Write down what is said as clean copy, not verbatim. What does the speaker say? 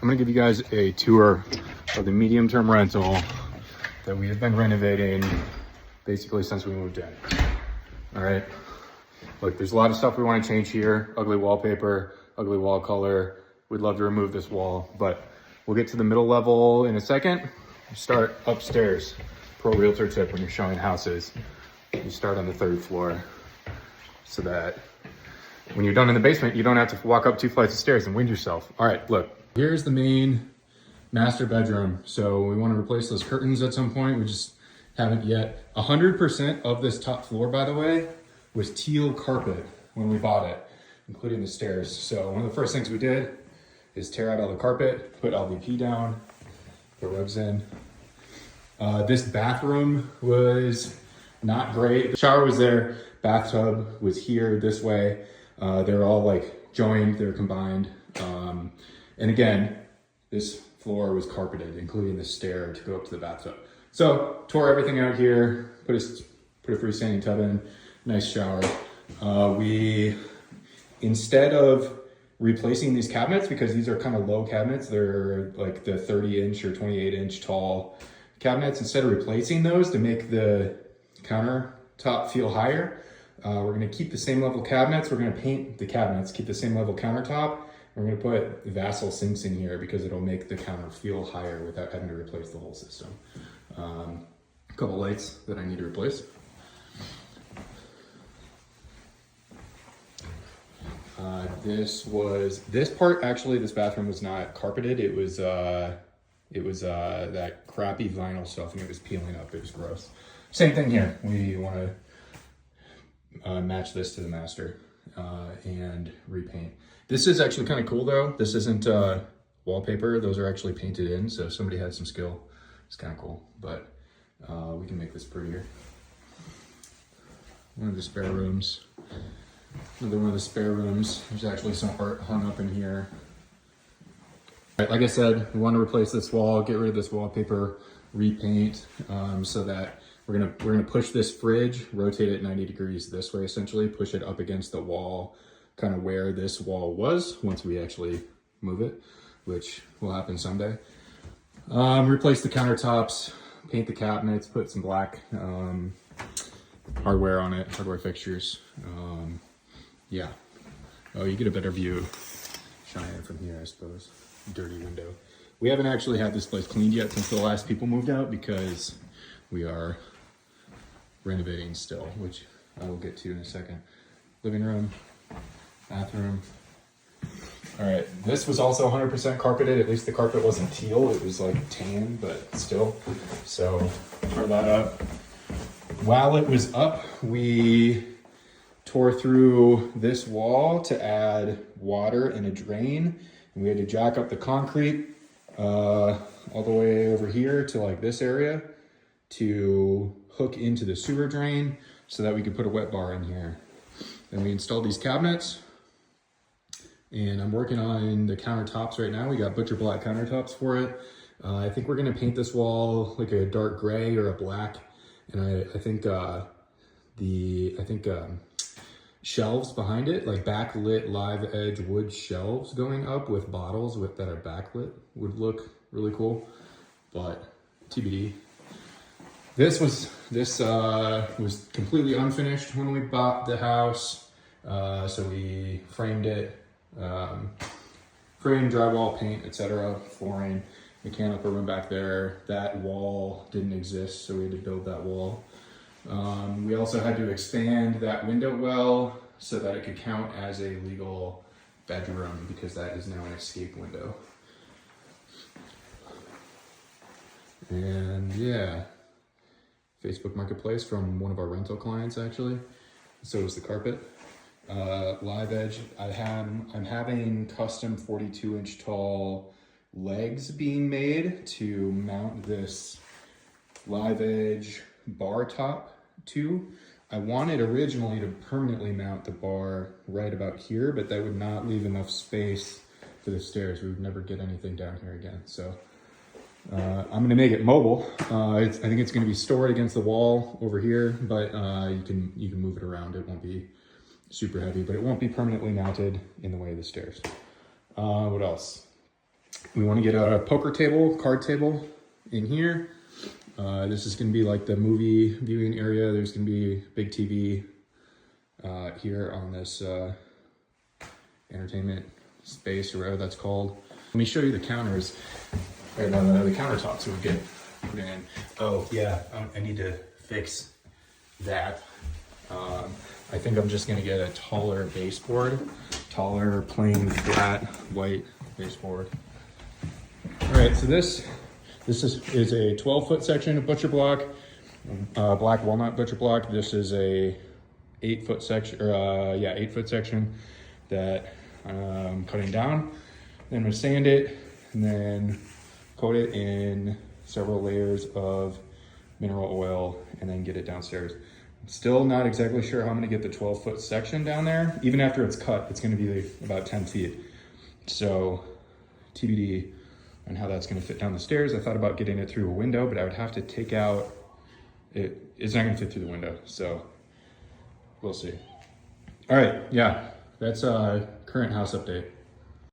I'm gonna give you guys a tour of the medium-term rental that we have been renovating basically since we moved in. All right, look, there's a lot of stuff we want to change here. Ugly wallpaper, ugly wall color. We'd love to remove this wall, but we'll get to the middle level in a second. Start upstairs. Pro realtor tip when you're showing houses, you start on the 3rd floor so that when you're done in the basement, you don't have to walk up 2 flights of stairs and wind yourself. All right, look, here's the main master bedroom. So we want to replace those curtains at some point. We just haven't yet. 100% of this top floor, by the way, was teal carpet when we bought it, including the stairs. So one of the first things we did is tear out all the carpet, put LVP down, put rugs in. This bathroom was not great. The shower was there, bathtub was here this way. They're all like joined, they're combined. And again, this floor was carpeted, including the stair to go up to the bathtub. So tore everything out here, put a freestanding tub in, nice shower. We, instead of replacing these cabinets, because these are kind of low cabinets, they're like the 30-inch or 28-inch tall cabinets, instead of replacing those to make the countertop feel higher, we're gonna keep the same level cabinets. We're gonna paint the cabinets, keep the same level countertop. We're gonna put Vassal sinks in here because it'll make the counter feel higher without having to replace the whole system. A couple lights that I need to replace. This part, actually, this bathroom was not carpeted. It was that crappy vinyl stuff and it was peeling up. It was gross. Same thing here. We want to match this to the master and repaint. This is actually kind of cool though. This isn't wallpaper. Those are actually painted in. So if somebody had some skill, it's kind of cool, but we can make this prettier. One of the spare rooms. Another one of the spare rooms. There's actually some art hung up in here. Like I said, we want to replace this wall, get rid of this wallpaper, repaint, so that we're gonna push this fridge, rotate it 90 degrees this way, essentially, push it up against the wall, kind of where this wall was once we actually move it, which will happen someday. Replace the countertops, paint the cabinets, put some black hardware on it, hardware fixtures. Yeah. Oh, you get a better view shining from here, I suppose. Dirty window. We haven't actually had this place cleaned yet since the last people moved out because we are renovating still, which I will get to in a second. Living room, bathroom. All right, this was also 100% carpeted. At least the carpet wasn't teal. It was like tan, but still. So tore that up. While it was up, we tore through this wall to add water and a drain. And we had to jack up the concrete all the way over here to like this area to hook into the sewer drain so that we could put a wet bar in here. Then we installed these cabinets and I'm working on the countertops right now. We got butcher black countertops for it. I think we're gonna paint this wall like a dark gray or a black. And I think shelves behind it, like backlit live edge wood shelves going up with bottles that are backlit would look really cool, but TBD. This was completely unfinished when we bought the house, so we framed it, frame, drywall, paint, etc., flooring, mechanical room back there. That wall didn't exist, so we had to build that wall. We also had to expand that window well so that it could count as a legal bedroom because that is now an escape window. And yeah, Facebook Marketplace from one of our rental clients actually. So is the carpet. Live edge, I'm having custom 42-inch tall legs being made to mount this live edge bar top to. I wanted originally to permanently mount the bar right about here, but that would not leave enough space for the stairs. We would never get anything down here again. So I'm gonna make it mobile. I think it's gonna be stored against the wall over here, but you can move it around. It won't be super heavy, but it won't be permanently mounted in the way of the stairs. What else? We want to get a poker table, card table in here. This is going to be like the movie viewing area. There's going to be big TV here on this entertainment space or whatever that's called. Let me show you the counters, or the countertops we get put in. Oh yeah, I need to fix that. I think I'm just gonna get a taller baseboard, taller, plain, flat, white baseboard. All right, so this is a 12-foot section of butcher block, black walnut butcher block. This is a 8-foot section, 8-foot section that I'm cutting down. Then I'm gonna sand it and then coat it in several layers of mineral oil and then get it downstairs. Still not exactly sure how I'm gonna get the 12-foot section down there. Even after it's cut, it's gonna be about 10 feet. So TBD on how that's gonna fit down the stairs. I thought about getting it through a window, but I would have to take out, it's not gonna fit through the window, so we'll see. All right, yeah, that's current house update.